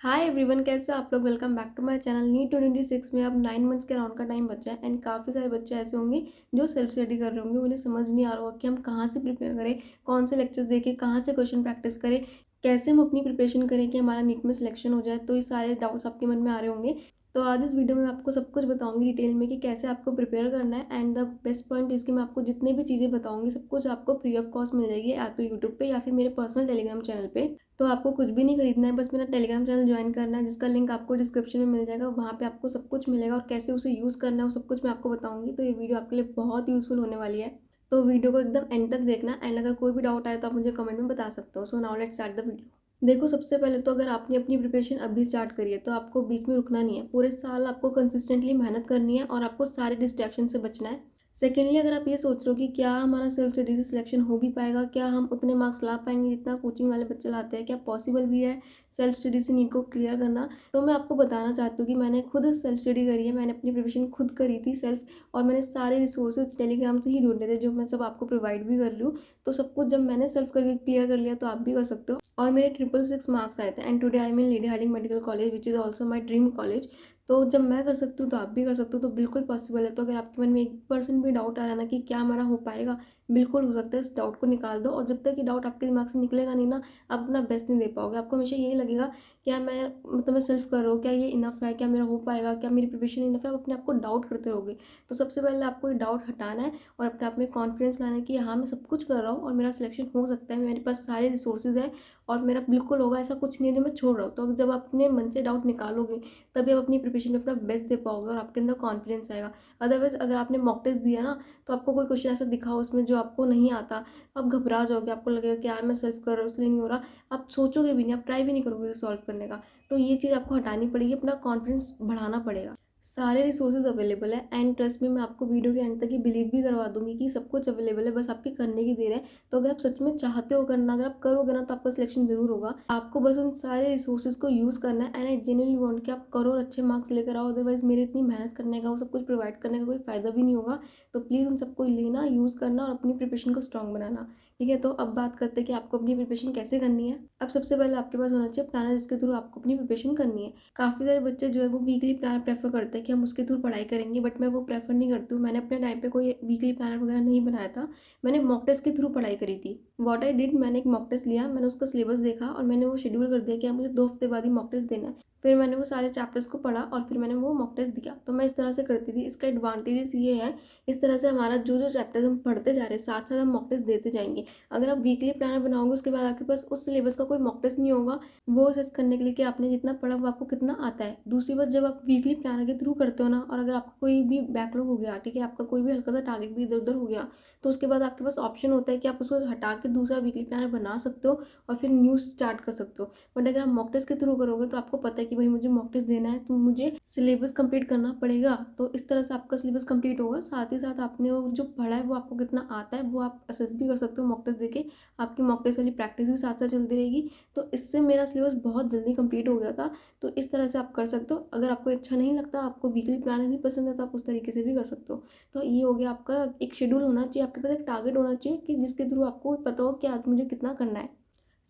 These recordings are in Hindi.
हाय एवरीवन, कैसे हो आप लोग। Welcome back to my channel. NEET 2026 में अब 9 मंथ्स के राउंड का टाइम बचा है एंड काफ़ी सारे बच्चे ऐसे होंगे जो सेल्फ स्टडी कर रहे होंगे। उन्हें समझ नहीं आ रहा होगा कि हम कहाँ से प्रिपेयर करें, कौन से लेक्चर्स देखें, कहाँ से क्वेश्चन प्रैक्टिस करें, कैसे हम अपनी प्रिपरेशन करें कि हमारा नीट में सिलेक्शन हो जाए। तो ये सारे डाउट्स आपके मन में आ रहे होंगे। तो आज इस वीडियो में मैं आपको सब कुछ बताऊंगी डिटेल में कि कैसे आपको प्रिपेयर करना है। एंड द बेस्ट पॉइंट इसकी मैं आपको जितने भी चीज़ें बताऊंगी सब कुछ आपको फ्री ऑफ कॉस्ट मिल जाएगी, या तो यूट्यूब पे या फिर मेरे पर्सनल टेलीग्राम चैनल पे। तो आपको कुछ भी नहीं खरीदना है, बस मेरा टेलीग्राम चैनल ज्वाइन करना है, जिसका लिंक आपको डिस्क्रिप्शन में मिल जाएगा। वहाँ पे आपको सब कुछ मिलेगा और कैसे उसे यूज़ करना है वो सब कुछ मैं आपको बताऊंगी। तो ये वीडियो आपके लिए बहुत यूज़फुल होने वाली है। तो वीडियो को एकदम एंड तक देखना। एंड अगर कोई भी डाउट आए तो आप मुझे कमेंट में बता सकते हो। So now let's start the video. देखो, सबसे पहले तो अगर आपने अपनी प्रिपरेशन अभी स्टार्ट करी है तो आपको बीच में रुकना नहीं है। पूरे साल आपको कंसिस्टेंटली मेहनत करनी है और आपको सारे डिस्ट्रैक्शन से बचना है। सेकेंडली, अगर आप ये सोच रहे हो कि क्या हमारा सेल्फ स्टडी से सिलेक्शन हो भी पाएगा, क्या हम उतने मार्क्स ला पाएंगे जितना कोचिंग वाले बच्चे लाते हैं, क्या पॉसिबल भी है सेल्फ स्टडी से नीट को क्लियर करना, तो मैं आपको बताना चाहती हूँ कि मैंने खुद सेल्फ स्टडी करी है। मैंने अपनी प्रिपरेशन खुद करी थी सेल्फ, और मैंने सारे रिसोर्सेज टेलीग्राम से ही ढूंढे थे जो मैं सब आपको प्रोवाइड भी कर रही हूँ। तो सब कुछ जब मैंने सेल्फ करके क्लियर कर लिया तो आप भी कर सकते हो। और मेरे 666 मार्क्स आए थे and today I am in Lady Hardinge Medical College which is also my dream college. तो जब मैं कर सकती हूँ तो आप भी कर सकते हो। तो बिल्कुल पॉसिबल है। तो अगर आपके मन में 1% भी डाउट आ रहा है ना कि क्या हमारा हो पाएगा, बिल्कुल हो सकता है। इस डाउट को निकाल दो, और जब तक ये डाउट आपके दिमाग से निकलेगा नहीं ना, आप अपना बेस्ट नहीं दे पाओगे। आपको हमेशा यही लगेगा क्या मैं सेल्फ कर रहा हूँ, क्या ये इनफ है, क्या मेरा हो पाएगा, क्या मेरी प्रिपरेशन इनफ है। आप अपने आप को डाउट करते रहोगे। तो सबसे पहले आपको ये डाउट हटाना है और अपने आप में कॉन्फिडेंस लाना है कि हाँ, मैं सब कुछ कर रहा हूँ और मेरा सिलेक्शन हो सकता है। मेरे पास सारे रिसोर्सेज है और मेरा बिल्कुल होगा। ऐसा कुछ नहीं है जो मैं छोड़ रहा हूँ। तो जब आप अपने मन से डाउट निकालोगे तभी आप अपनी प्रिपरेशन में अपना बेस्ट दे पाओगे और आपके अंदर कॉन्फिडेंस आएगा। अदरवाइज अगर आपने मॉक टेस्ट दिया ना, तो आपको कोई क्वेश्चन ऐसा दिखा उसमें जो आपको नहीं आता, आप घबरा जाओगे। आपको लगेगा कि यार मैं सेल्फ कर रहा हूँ इसलिए नहीं हो रहा। आप सोचोगे भी नहीं, आप ट्राई भी नहीं करोगे सॉल्व करने का। तो ये चीज़ आपको हटानी पड़ेगी, अपना कॉन्फिडेंस बढ़ाना पड़ेगा। सारे रिसोर्सेज अवेलेबल है एंड ट्रस्ट में मैं आपको वीडियो के एंड तक ये बिलीव भी करवा दूंगी कि सब कुछ अवेलेबल है, बस आपकी करने की देर है। तो अगर आप सच में चाहते हो करना, अगर आप करोगे ना, तो आपका सिलेक्शन जरूर होगा। आपको बस उन सारे रिसोर्सेज को यूज़ करना है। एंड आई जेन्युइनली वांट कि आप करो और अच्छे मार्क्स लेकर आओ। अदरवाइज मेरे इतनी मेहनत करने का, वो सब कुछ प्रोवाइड करने का कोई फ़ायदा भी नहीं होगा। तो प्लीज़ उन सबको लेना, यूज़ करना और अपनी प्रिपरेशन को स्ट्रॉन्ग बनाना। ठीक है, तो अब बात करते हैं कि आपको अपनी प्रिपरेशन कैसे करनी है। अब सबसे पहले आपके पास होना चाहिए प्लानर, जिसके थ्रू आपको अपनी प्रिपरेशन करनी है। काफ़ी सारे बच्चे जो है वो वीकली प्लानर प्रेफर करते हैं कि हम उसके थ्रू पढ़ाई करेंगे, बट मैं वो प्रेफर नहीं करती हूँ। मैंने अपने टाइम पे कोई वीकली प्लानर वगैरह नहीं बनाया था। मैंने मॉक टेस्ट के थ्रू पढ़ाई करी थी। व्हाट आई डिड, मैंने एक मॉक टेस्ट लिया, मैंने उसका सिलेबस देखा और मैंने वो शेड्यूल कर दिया कि मुझे 2 हफ्ते बाद ही मॉक टेस्ट देना है। फिर मैंने वो सारे चैप्टर्स को पढ़ा और फिर मैंने वो मॉक टेस्ट दिया। तो मैं इस तरह से करती थी। इसका एडवांटेजेस ये है, इस तरह से हमारा जो जो चैप्टर्स हम पढ़ते जा रहे हैं साथ साथ हम मॉक टेस्ट देते जाएंगे। अगर आप वीकली प्लानर बनाओगे उसके बाद आपके पास उस सिलेबस का कोई मॉक टेस्ट नहीं होगा वो असेस करने के लिए कि आपने जितना पढ़ा वो आपको कितना आता है। दूसरी बात, जब आप वीकली प्लानर के थ्रू करते हो ना, और अगर आपका कोई भी बैकलॉग हो गया, ठीक है, आपका कोई भी हल्का सा टारगेट भी इधर उधर हो गया, तो उसके बाद आपके पास ऑप्शन होता है कि आप उसको हटा के दूसरा वीकली प्लानर बना सकते हो और फिर न्यू स्टार्ट कर सकते हो। बट अगर आप मॉक टेस्ट के थ्रू करोगे तो आपको पता है कि भाई मुझे मॉक टेस्ट देना है तो मुझे सिलेबस कंप्लीट करना पड़ेगा। तो इस तरह से आपका सिलेबस कंप्लीट होगा, साथ ही साथ आपने वो जो पढ़ा है वो आपको कितना आता है वो आप असेस भी कर सकते हो मॉक टेस्ट देके। आपकी मॉक टेस्ट वाली प्रैक्टिस भी साथ साथ चलती रहेगी। तो इससे मेरा सिलेबस बहुत जल्दी कंप्लीट हो गया था। तो इस तरह से आप कर सकते हो। अगर आपको अच्छा नहीं लगता, आपको वीकली प्लानर नहीं पसंद है, तो आप उस तरीके से भी कर सकते हो। तो ये हो गया आपका एक शेड्यूल होना चाहिए, आपके पास एक टारगेट होना चाहिए कि जिसके थ्रू आपको पता हो कि आज मुझे कितना करना है।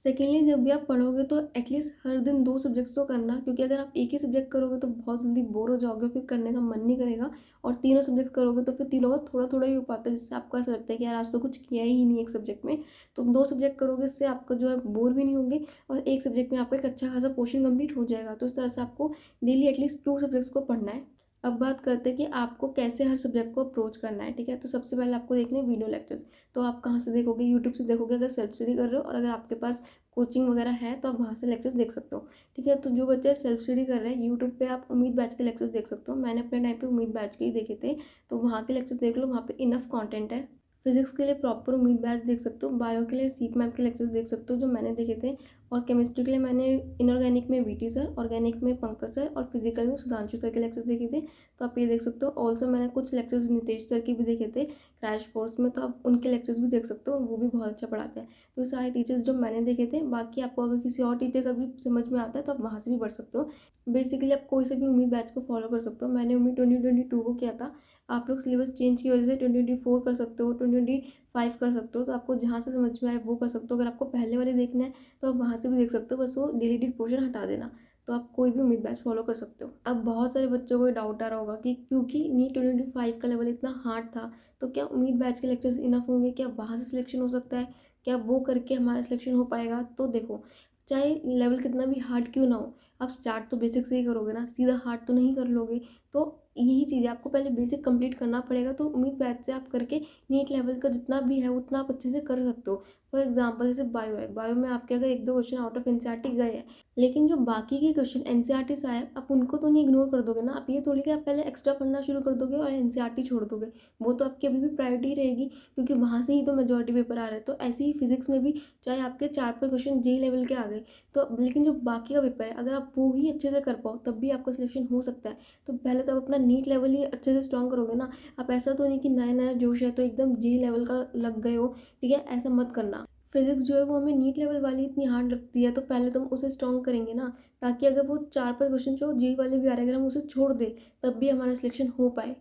सेकेंडली, जब भी आप पढ़ोगे तो एटलीस्ट हर दिन 2 सब्जेक्ट्स तो करना, क्योंकि अगर आप एक ही सब्जेक्ट करोगे तो बहुत जल्दी बोर हो जाओगे, फिर करने का मन नहीं करेगा। और तीनों सब्जेक्ट करोगे तो फिर तीनों का थोड़ा थोड़ा ही हो पाता है, जिससे आपको ऐसा लगता है कि यार आज तो कुछ किया ही नहीं एक सब्जेक्ट में। तो 2 सब्जेक्ट करोगे, इससे आपका जो है बोर भी नहीं होंगे और एक सब्जेक्ट में आपका एक अच्छा खासा पोर्शन कंप्लीट हो जाएगा। तो इस तरह से आपको डेली एटलीस्ट 2 सब्जेक्ट्स को पढ़ना है। अब बात करते हैं कि आपको कैसे हर सब्जेक्ट को अप्रोच करना है। ठीक है, तो सबसे पहले आपको देखने हैं वीडियो लेक्चर्स। तो आप कहाँ से देखोगे, यूट्यूब से देखोगे अगर सेल्फ स्टडी कर रहे हो, और अगर आपके पास कोचिंग वगैरह है तो आप वहाँ से लेक्चर्स देख सकते हो। ठीक है, तो जो बच्चे सेल्फ स्टडी कर रहे हैं यूट्यूब पे आप उम्मीद बैच के लेक्चर्स देख सकते हो। मैंने अपने टाइम पे उम्मीद बैच के ही देखे थे। तो वहाँ के लेक्चर्स देख लो, वहाँ पे इनफ कंटेंट है। फिजिक्स के लिए प्रॉपर उम्मीद बैच देख सकते हो। बायो के लिए सीप मैप के लेक्चर्स देख सकते हो जो मैंने देखे थे। और केमिस्ट्री के लिए मैंने इनऑर्गेनिक में वीटी सर, ऑर्गेनिक में पंकज सर और फिजिकल में सुधांशु सर के लेक्चर्स देखे थे। तो आप ये देख सकते हो। ऑल्सो मैंने कुछ लेक्चर्स नितेश सर के भी देखे थे क्रैश कोर्स में, तो आप उनके लेक्चर्स भी देख सकते हो, वो भी बहुत अच्छा पढ़ाते हैं। तो ये सारे टीचर्स जो मैंने देखे थे। बाकी आपको अगर किसी और टीचर का भी समझ में आता है तो आप वहाँ से भी पढ़ सकते हो। बेसिकली आप कोई से भी उम्मीद बैच को फॉलो कर सकते हो। मैंने उम्मीद 2022 को किया था। आप लोग सिलेबस चेंज की वजह से 2024 कर सकते हो, 2025 कर सकते हो। तो आपको जहाँ से समझ में आए वो कर सकते हो। अगर आपको पहले वाले देखना है तो आप वहाँ से भी देख सकते हो, बस वो डिलीटेड पोर्शन हटा देना। तो आप कोई भी उम्मीद बैच फॉलो कर सकते हो। अब बहुत सारे बच्चों को डाउट आ रहा होगा कि क्योंकि नीट 2025 का लेवल इतना हार्ड था, तो क्या उम्मीद बैच के लेक्चर्स इनफ होंगे, क्या वहाँ से सिलेक्शन हो सकता है, क्या वो करके हमारा सिलेक्शन हो पाएगा? तो देखो, चाहे लेवल कितना भी हार्ड क्यों ना हो, आप स्टार्ट तो बेसिक से ही करोगे ना, सीधा हार्ड तो नहीं कर लोगे। तो यही चीज़ है, आपको पहले बेसिक कंप्लीट करना पड़ेगा। तो उम्मीद बैच से आप करके नीट लेवल का जितना भी है उतना आप अच्छे से कर सकते हो। फॉर एग्जाम्पल जैसे बायो है, बायो में आपके अगर एक दो क्वेश्चन आउट ऑफ एनसीईआरटी गए हैं, लेकिन जो बाकी के क्वेश्चन एनसीईआरटी से आए, आप उनको तो नहीं इग्नोर कर दोगे ना। आप ये थोड़ी कि आप पहले एक्स्ट्रा पढ़ना शुरू कर दोगे और एनसीईआरटी छोड़ दोगे। वो तो आपकी अभी भी प्रायोरिटी रहेगी, क्योंकि वहाँ से ही तो मेजोरिटी पेपर आ रहे हैं। तो ऐसे ही फिजिक्स में भी, चाहे आपके 4-5 क्वेश्चन जेई लेवल के आ गए, तो लेकिन जो बाकी का पेपर है अगर आप वो ही अच्छे से कर पाओ तब भी आपका सिलेक्शन हो सकता है। तो पहले तो आप अपना नीट लेवल ही अच्छे से स्ट्रॉन्ग करोगे ना। आप ऐसा तो नहीं कि नया नया जोश है तो एकदम जेई लेवल का लग गए हो, ठीक है, ऐसा मत करना। फिजिक्स जो है वो हमें नीट लेवल वाली इतनी हार्ड लगती है, तो पहले तो हम उसे स्ट्रॉन्ग करेंगे ना, ताकि अगर वो 4-5 क्वेश्चन जो जेई वाले भी आ रहे हैं अगर हम उसे छोड़ दें तब भी हमारा सिलेक्शन हो पाए।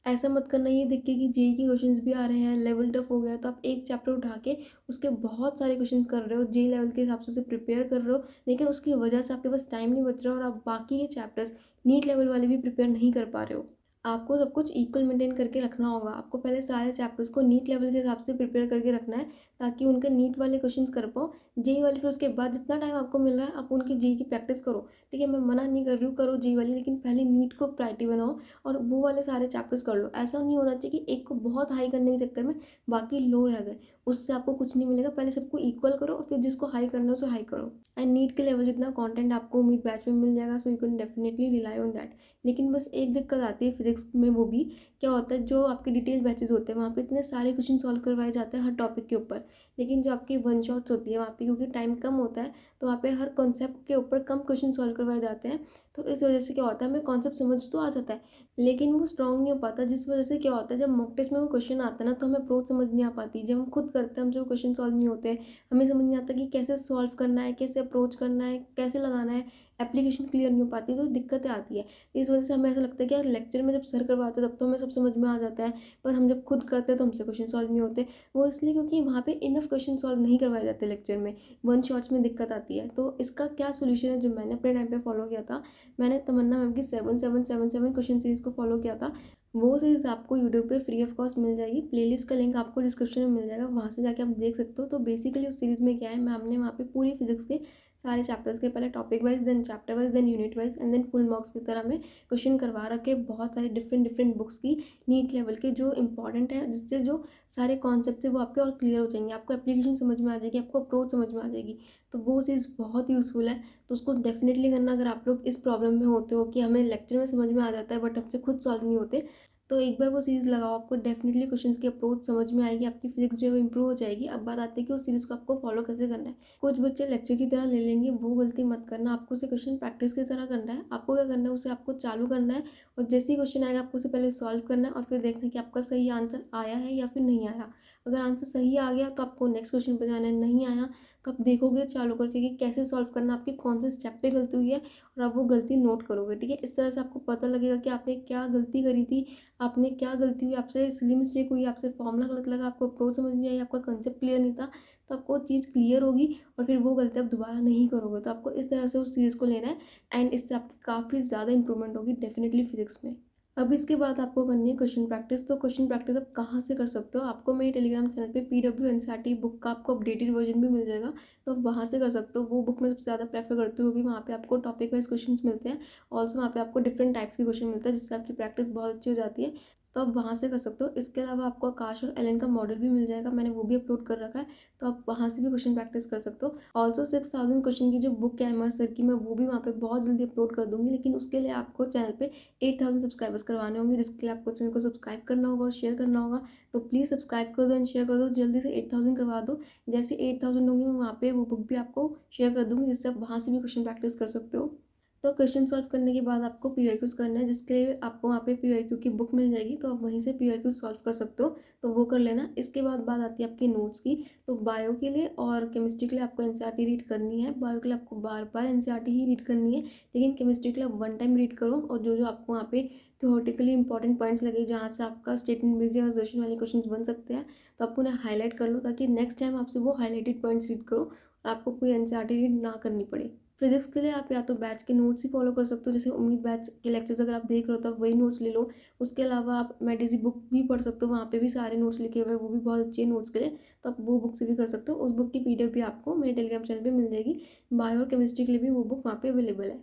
ऐसा मत करना ये देख के कि जेई के क्वेश्चंस भी आ रहे हैं, लेवल टफ हो गया, तो आप एक चैप्टर उठा के उसके बहुत सारे क्वेश्चंस कर रहे हो, जेई लेवल के हिसाब से उसे प्रिपेयर कर रहे हो, लेकिन उसकी वजह से आपके पास टाइम नहीं बच रहा और आप बाकी के चैप्टर्स नीट लेवल वाले भी प्रिपेयर नहीं कर पा रहे हो। आपको सब कुछ इक्वल मेंटेन करके रखना होगा। आपको पहले सारे चैप्टर्स को नीट लेवल के हिसाब से प्रिपेयर करके रखना है, ताकि उनके नीट वाले क्वेश्चंस कर पाओ। जेई वाले फिर उसके बाद जितना टाइम आपको मिल रहा है आप उनकी जेई की प्रैक्टिस करो, ठीक है। मैं मना नहीं कर रही हूँ, करो जेई वाली, लेकिन पहले नीट को प्रायोरिटी बनाओ और वो वाले सारे चैप्टर्स कर लो। ऐसा नहीं होना चाहिए कि एक को बहुत हाई करने के चक्कर में बाकी लो रह गए, उससे आपको कुछ नहीं मिलेगा। पहले सबको इक्वल करो और फिर जिसको हाई करना है उसे हाई करो। एंड नीट के लेवल जितना कंटेंट आपको उम्मीद बैच में मिल जाएगा, so you can definitely rely on that. लेकिन बस एक दिक्कत आती है फिजिक्स में, वो भी क्या होता है, जो आपके डिटेल बैचेस होते हैं वहाँ पे इतने सारे क्वेश्चन सॉल्व करवाए जाते हैं हर टॉपिक के ऊपर, लेकिन जो आपकी वन शॉट्स होती है वहाँ पे क्योंकि टाइम कम होता है, तो वहाँ पे हर कॉन्सेप्ट के ऊपर कम क्वेश्चन सॉल्व करवाए जाते हैं। तो इस वजह से क्या होता है, हमें कॉन्सेप्ट समझ तो आ जाता है लेकिन वो स्ट्रॉन्ग नहीं हो पाता, जिस वजह से क्या होता है, जब मॉक टेस्ट में वो क्वेश्चन आता है ना तो हमें अप्रोच समझ नहीं आ पाती। जब हम खुद करते हैं हमसे वो क्वेश्चन सॉल्व नहीं होते, हमें समझ नहीं आता कि कैसे सॉल्व करना है, कैसे अप्रोच करना है, कैसे लगाना है, एप्लीकेशन क्लियर नहीं हो पाती, तो दिक्कतें आती है। इस वजह से हमें ऐसा लगता है कि यार लेक्चर में जब सर करवाते हैं तब तो हमें सब समझ में आ जाता है, पर हम जब खुद करते हैं तो हमसे क्वेश्चन सॉल्व नहीं होते। वो इसलिए क्योंकि वहाँ पे इनफ क्वेश्चन सॉल्व नहीं करवाए जाते लेक्चर में, वन शॉट्स में दिक्कत आती है। तो इसका क्या सोल्यूशन है जो मैंने अपने टाइम पे फॉलो किया था, मैंने तमन्ना मैम की 7777 क्वेश्चन सीरीज़ को फॉलो किया था। वो सीरीज़ आपको यूट्यूब पे फ्री ऑफ कॉस्ट मिल जाएगी, प्लेलिस्ट का लिंक आपको डिस्क्रिप्शन में मिल जाएगा, वहाँ से जाके आप देख सकते हो। तो बेसिकली उस सीरीज़ में क्या है, मैम ने वहाँ पे पूरी फिजिक्स के सारे चैप्टर्स के पहले topic wise, then chapter wise, then unit wise and then full marks की तरह में क्वेश्चन करवा रखे बहुत सारे डिफरेंट डिफरेंट बुक्स की, नीट लेवल के जो इंपॉर्टेंट है, जिससे जो सारे कॉन्सेप्ट है वो आपके और क्लियर हो जाएंगे, आपको एप्लीकेशन समझ में आ जाएगी, आपको अप्रोच समझ में आ जाएगी। तो वो चीज़ बहुत यूज़फुल है, तो उसको डेफिनेटली करना। अगर आप लोग इस प्रॉब्लम में होते हो कि हमें लेक्चर में समझ में आ जाता है बट हमसे खुद सॉल्व नहीं होते, तो एक बार वो सीरीज़ लगाओ, आपको डेफिनेटली क्वेश्चंस की अप्रोच समझ में आएगी, आपकी फिजिक्स जो है वो इंप्रूव हो जाएगी। अब बात आती है कि उस सीरीज़ को आपको फॉलो कैसे करना है। कुछ बच्चे लेक्चर की तरह ले लेंगे, वो गलती मत करना। आपको उसे क्वेश्चन प्रैक्टिस की तरह करना है। आपको क्या करना है, उसे आपको चालू करना है और जैसे ही क्वेश्चन आएगा आपको उसे पहले सॉल्व करना है और फिर देखना है कि आपका सही आंसर आया है या फिर नहीं आया। अगर आंसर सही आ गया तो आपको नेक्स्ट क्वेश्चन पर जाना है, नहीं आया तो आप देखोगे चालू करके कि कैसे सॉल्व करना, आपकी कौन से स्टेप पे गलती हुई है और आप वो गलती नोट करोगे, ठीक है। इस तरह से आपको पता लगेगा कि आपने क्या गलती करी थी, आपने क्या गलती हुई, आपसे सिली मिस्टेक हुई, आपसे फॉर्मूला गलत लगा, आपको अप्रोच समझ नहीं आई, आपका कंसेप्ट क्लियर नहीं था, तो आपको चीज़ क्लियर होगी और फिर वो गलती आप दोबारा नहीं करोगे। तो आपको इस तरह से उस सीरीज़ को लेना है एंड इससे आपकी काफ़ी ज़्यादा इंप्रूवमेंट होगी डेफिनेटली फिजिक्स में। अब इसके बाद आपको करनी है क्वेश्चन प्रैक्टिस। तो क्वेश्चन प्रैक्टिस आप कहाँ से कर सकते हो, आपको मेरे टेलीग्राम चैनल पे पीडब्ल्यू एनसीईआरटी बुक का आपको अपडेटेड वर्जन भी मिल जाएगा, तो आप वहाँ से कर सकते हो। वो बुक मैं सबसे ज़्यादा प्रेफर करती हूँ क्योंकि वहाँ पे आपको टॉपिक वाइज क्वेश्चन मिलते हैं, ऑल्सो वहाँ पे आपको डिफरेंट टाइप्स के क्वेश्चन मिलते हैं जिससे आपकी प्रैक्टिस बहुत अच्छी हो जाती है, तो आप वहाँ से कर सकते हो। इसके अलावा आपको आकाश और एलन का मॉडल भी मिल जाएगा, मैंने वो भी अपलोड कर रखा है, तो आप वहाँ से भी क्वेश्चन प्रैक्टिस कर सकते हो। ऑल्सो 6000 क्वेश्चन की जो बुक है एमआर सर की, मैं वो भी वहाँ पे बहुत जल्दी अपलोड कर दूँगी, लेकिन उसके लिए आपको चैनल पे 8000 सब्सक्राइबर्स करवाने होंगे, जिसके लिए आपको चैनल को सब्सक्राइब करना होगा और शेयर करना होगा। तो प्लीज़ सब्सक्राइब कर दो एंड शेयर कर दो, जल्दी से 8000 करवा दो। जैसे 8000 होंगे मैं वहाँ पे वो बुक भी आपको शेयर कर दूँगी, जिससे आप वहाँ से भी क्वेश्चन प्रैक्टिस कर सकते हो। तो क्वेश्चन सॉल्व करने के बाद आपको पीवाईक्यूज करना है, जिसके लिए आपको वहाँ पे पीवाईक्यू की बुक मिल जाएगी, तो आप वहीं से पीवाईक्यू सॉल्व कर सकते हो, तो वो कर लेना। इसके बाद बात आती है आपके नोट्स की। तो बायो के लिए और केमिस्ट्री के लिए आपको एनसीईआरटी रीड करनी है, बायो के लिए आपको बार बार एनसीईआरटी ही रीड करनी है, लेकिन केमिस्ट्री के लिए आप वन टाइम रीड करो और जो जो आपको वहाँ पे थ्योरेटिकली इंपॉर्टेंट पॉइंट्स लगे जहाँ से आपका स्टेटमेंट बेस्ड या एग्जर्शन वाले क्वेश्चन बन सकते हैं, तो आपको उन्हें हाईलाइट कर लो ताकि नेक्स्ट टाइम आपसे वो हाईलाइटेड पॉइंट्स रीड करो और आपको पूरी एनसीईआरटी रीड ना करनी पड़े। फिजिक्स के लिए आप या तो बैच के नोट्स ही फॉलो कर सकते हो, जैसे उम्मीद बैच के लेक्चर्स अगर आप देख रहे हो तो आप वही नोट्स ले लो। उसके अलावा आप मेडिजी बुक भी पढ़ सकते हो, वहाँ पे भी सारे नोट्स लिखे हुए हैं, वो भी बहुत अच्छे हैं नोट्स के लिए, तो आप वो बुक से भी कर सकते हो। उस बुक की पीडीएफ भी आपको मेरे टेलीग्राम चैनल पे मिल जाएगी। बायो और केमिस्ट्री के लिए भी वो बुक वहाँ पे अवेलेबल है।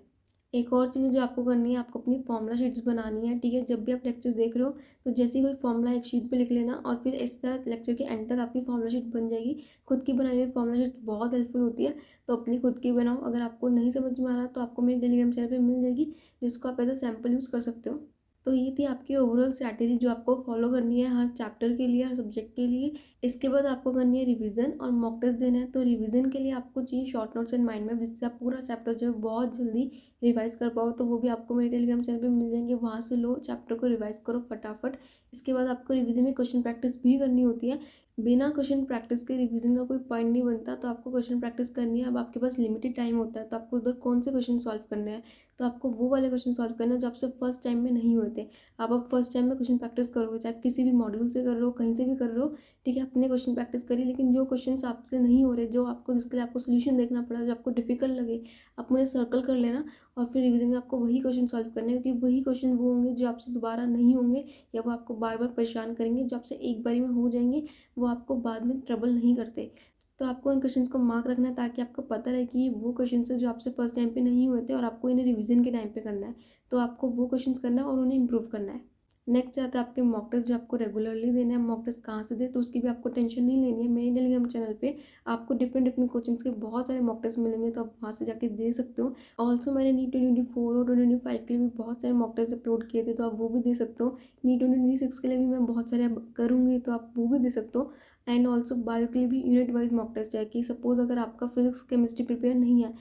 एक और चीज़ जो आपको करनी है, आपको अपनी फॉर्मूला शीट्स बनानी है, ठीक है। जब भी आप लेक्चर देख रहे हो तो जैसे ही कोई फॉर्मूला एक शीट पे लिख लेना, और फिर इस तरह लेक्चर के एंड तक आपकी फॉर्मूला शीट बन जाएगी। खुद की बनाई हुई फॉर्मूला शीट बहुत हेल्पफुल होती है, तो अपनी खुद की बनाओ। अगर आपको नहीं समझ में आ रहा तो आपको मेरे टेलीग्राम चैनल पे मिल जाएगी, जिसको आप एज अ सैम्पल यूज़ कर सकते हो। तो ये थी आपकी ओवरऑल स्ट्रैटेजी जो आपको फॉलो करनी है हर चैप्टर के लिए, हर सब्जेक्ट के लिए। इसके बाद आपको करनी है रिवीजन और मॉक टेस्ट देना है। तो रिवीजन के लिए आपको चाहिए short notes and mind map, जिससे आप पूरा चैप्टर जो है बहुत जल्दी रिवाइज कर पाओ। तो वो भी आपको मेरे टेलीग्राम चैनल पे मिल जाएंगे, वहाँ से लो, चैप्टर को रिवाइज करो फटाफट। इसके बाद आपको रिवीजन में क्वेश्चन प्रैक्टिस भी करनी होती है। बिना क्वेश्चन प्रैक्टिस के रिवीजन का कोई पॉइंट नहीं बनता, तो आपको क्वेश्चन प्रैक्टिस करनी है। अब आपके पास लिमिटेड टाइम होता है, तो आपको उधर कौन से क्वेश्चन सॉल्व करने हैं, तो आपको वो वाले क्वेश्चन सॉल्व करना है जो आपसे फर्स्ट टाइम में नहीं हुए थे। आप अब फर्स्ट टाइम में क्वेश्चन प्रैक्टिस करोगे, चाहे आप किसी भी मॉड्यूल से कर रहे हो, कहीं से भी कर रहे हो, ठीक है, अपने क्वेश्चन प्रैक्टिस करिए। लेकिन जो क्वेश्चन आपसे नहीं हो रहे, जो आपको जिसके लिए आपको सोल्यूशन देखना पड़ा, जो आपको डिफिकल्ट लगे, आप उन्हें सर्कल कर लेना, और फिर रिवीजन में आपको वही क्वेश्चन सॉल्व करने हैं, क्योंकि वही क्वेश्चन वो होंगे जो आपसे दोबारा नहीं होंगे, या वो आपको बार बार परेशान करेंगे। जो आपसे एक बारी में हो जाएंगे वो आपको बाद में ट्रबल नहीं करते। तो आपको इन क्वेश्चंस को मार्क रखना है, ताकि आपको पता रहे कि ये वो क्वेश्चंस है जो आपसे फर्स्ट टाइम पे नहीं हुए थे, और आपको इन्हें रिवीजन के टाइम पे करना है। तो आपको वो क्वेश्चंस करना है और उन्हें इंप्रूव करना है। नेक्स्ट आता है आपके मॉक टेस्ट, जो आपको रेगुलरली देना है। मॉक टेस्ट कहाँ से दे, तो उसकी भी आपको टेंशन नहीं लेनी है। मेरे टेलीग्राम चैनल पे आपको डिफरेंट डिफरेंट कोचिंग्स के बहुत सारे मॉक टेस्ट मिलेंगे, तो आप वहाँ से जाके दे सकते हो। ऑल्सो मैंने नीट 2024 और 2025 के लिए भी बहुत सारे मॉक टेस्ट अपलोड किए थे, तो आप वो भी दे सकते हो। नीट 2026 के लिए भी मैं बहुत सारे अब करूँगी, तो आप वो भी दे सकते हो। एंड ऑल्सो बायो के लिए भी यूनिट वाइज मॉक टेस्ट है, कि सपोज अगर आपका फिजिक्स केमिस्ट्री प्रिपेयर नहीं है,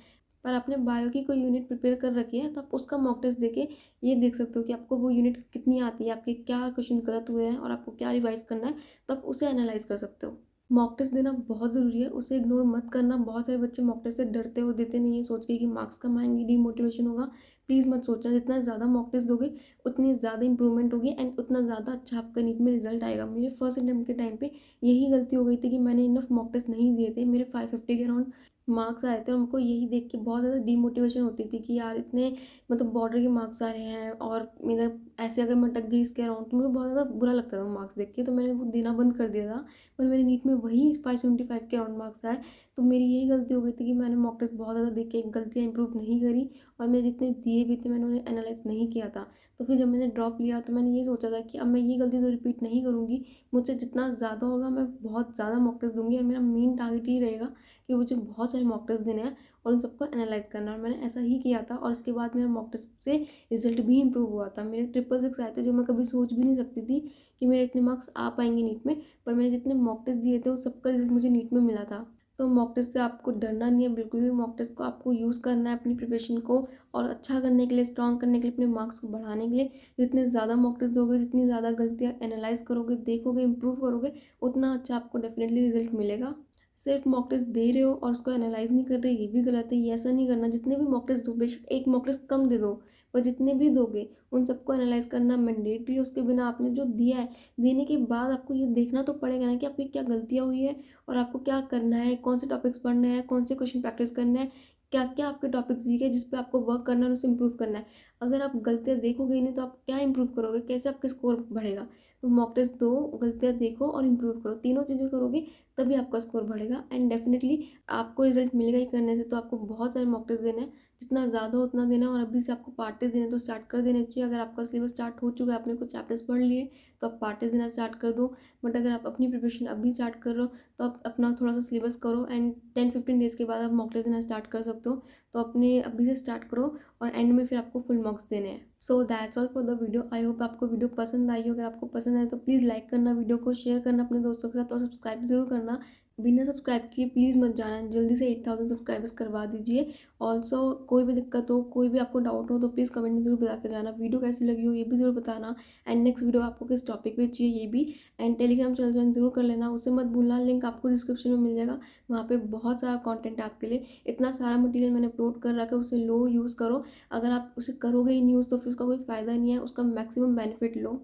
पर आपने बायो की कोई यूनिट प्रिपेयर कर रखी है, तो आप उसका मॉक टेस्ट देके ये देख सकते हो कि आपको वो यूनिट कितनी आती है, आपके क्या क्वेश्चन गलत हुए हैं, और आपको क्या रिवाइज करना है, तो आप उसे एनालाइज कर सकते हो। मॉक टेस्ट देना बहुत ज़रूरी है, उसे इग्नोर मत करना। बहुत सारे बच्चे मॉक टेस्ट से डरते हो देते नहीं है, सोच के कि मार्क्स कम आएंगे, डीमोटिवेशन होगा। प्लीज़ मत सोचना, जितना ज़्यादा मॉक टेस्ट दोगे उतनी ज़्यादा इंप्रूवमेंट होगी, एंड उतना ज़्यादा अच्छा आपका नीट में रिजल्ट आएगा। मेरे फर्स्ट अटेम्प्ट के टाइम पे यही गलती हो गई थी कि मैंने इनफ मॉक टेस्ट नहीं दिए थे। मेरे 550 के अराउंड मार्क्स आए थे, और हमको यही देख के बहुत ज़्यादा डीमोटिवेशन होती थी कि यार इतने मतलब बॉर्डर के मार्क्स आ रहे हैं, और मेरा ऐसे अगर मैं अटक गई इसके अराउंड, तो मुझे बहुत ज़्यादा बुरा लगता था मार्क्स देख के, तो मैंने वो देना बंद कर दिया था। पर मेरे नीट में वही 575 के अराउंड मार्क्स आए। तो मेरी यही गलती हो गई थी कि मैंने मॉक टेस्ट बहुत ज़्यादा देख के गलतियाँ इंप्रूव नहीं करी, और मैं जितने दिए भी थे मैंने उन्हें एनालाइज नहीं किया था। तो फिर जब मैंने ड्रॉप लिया, तो मैंने ये सोचा था कि अब मैं ये गलती तो रिपीट नहीं करूँगी। मुझसे जितना ज़्यादा होगा मैं बहुत ज़्यादा मॉक टेस्ट दूँगी, और मेरा मेन टारगेट ये रहेगा कि मुझे बहुत सारे मॉक टेस्ट देने हैं और उन सबको एनालाइज करना। और मैंने ऐसा ही किया था, और इसके बाद मेरा मॉक टेस्ट से रिजल्ट भी इंप्रूव हुआ था। मेरे 666 आए थे, जो मैं कभी सोच भी नहीं सकती थी कि मेरे इतने मार्क्स आ पाएंगे नीट में। पर मैंने जितने मॉक टेस्ट दिए थे उस सबका रिजल्ट मुझे नीट में मिला था। तो मॉक टेस्ट से आपको डरना नहीं है बिल्कुल भी। मॉक टेस्ट को आपको यूज़ करना है अपनी प्रिपरेशन को और अच्छा करने के लिए, स्ट्रॉन्ग करने के लिए, अपने मार्क्स को बढ़ाने के लिए। जितने ज़्यादा मॉक टेस्ट दोगे, जितनी ज़्यादा गलतियाँ एनालाइज करोगे, देखोगे, इंप्रूव करोगे, उतना अच्छा आपको डेफिनेटली रिजल्ट मिलेगा। सिर्फ मॉक टेस्ट दे रहे हो और उसको एनालाइज नहीं कर रहे, ये भी गलत है। ये ऐसा नहीं करना। जितने भी मॉक टेस्ट दो, बेशक एक मॉक टेस्ट कम दे दो, पर जितने भी दोगे उन सबको एनालाइज करना मैंडेटरी है। उसके बिना आपने जो दिया है, देने के बाद आपको ये देखना तो पड़ेगा ना कि आपकी क्या गलतियाँ हुई है, और आपको क्या करना है, कौन से टॉपिक्स पढ़ने हैं, कौन से क्वेश्चन प्रैक्टिस करने हैं, क्या क्या आपके टॉपिक्स वीक है जिस पे आपको वर्क करना है और उसे इंप्रूव करना है। अगर आप गलतियाँ देखोगे ही नहीं, तो आप क्या इंप्रूव करोगे, कैसे आपके स्कोर बढ़ेगा। तो मॉक टेस्ट दो, गलतियाँ देखो और इंप्रूव करो, तीनों चीज़ें करोगे तभी आपका स्कोर बढ़ेगा। एंड डेफिनेटली आपको रिजल्ट मिलेगा ही करने से। तो आपको बहुत सारे मॉक टेस्ट देने हैं, जितना ज़्यादा हो उतना देना है। और अभी से आपको पार्ट टेस्ट देने तो स्टार्ट कर देने चाहिए। अगर आपका सिलेबस स्टार्ट हो चुका है, आपने कुछ चैप्टर्स पढ़ लिए, तो आप पार्ट टेस्ट देना स्टार्ट कर दो। बट अगर आप अपनी प्रिपरेशन अभी स्टार्ट कर रहे हो, तो आप अपना थोड़ा सा सिलेबस करो, एंड 10-15 डेज़ के बाद आप मॉक टेस्ट देना स्टार्ट कर सकते हो। तो अपने अभी से स्टार्ट करो, और एंड में फिर आपको फुल मार्क्स देने हैं। So that's all for the video. I hope आपको वीडियो पसंद आई हो। अगर आपको पसंद आए तो प्लीज़ लाइक करना, वीडियो को शेयर करना अपने दोस्तों के साथ, और सब्सक्राइब जरूर करना। बिना सब्सक्राइब किए प्लीज़ मत जाना, जल्दी से 8000 सब्सक्राइबर्स करवा दीजिए। ऑल्सो कोई भी दिक्कत हो, कोई भी आपको डाउट हो, तो प्लीज़ कमेंट में ज़रूर बता के जाना। वीडियो कैसी लगी हो ये भी ज़रूर बताना, एंड नेक्स्ट वीडियो आपको किस टॉपिक पे चाहिए ये भी। एंड टेलीग्राम चैनल ज्वाइन जरूर कर लेना, उसे मत भूलना। लिंक आपको डिस्क्रिप्शन में मिल जाएगा, वहाँ पे बहुत सारा कंटेंट है आपके लिए। इतना सारा मटेरियल मैंने अपलोड कर रखा है, उसे लो, यूज़ करो। अगर आप उसे करोगे ही नहीं यूज़, तो फिर उसका कोई फ़ायदा नहीं है। उसका मैक्सिमम बेनिफिट लो।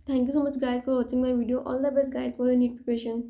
Thank you so much guys for watching my video. All the best guys for your NEET preparation.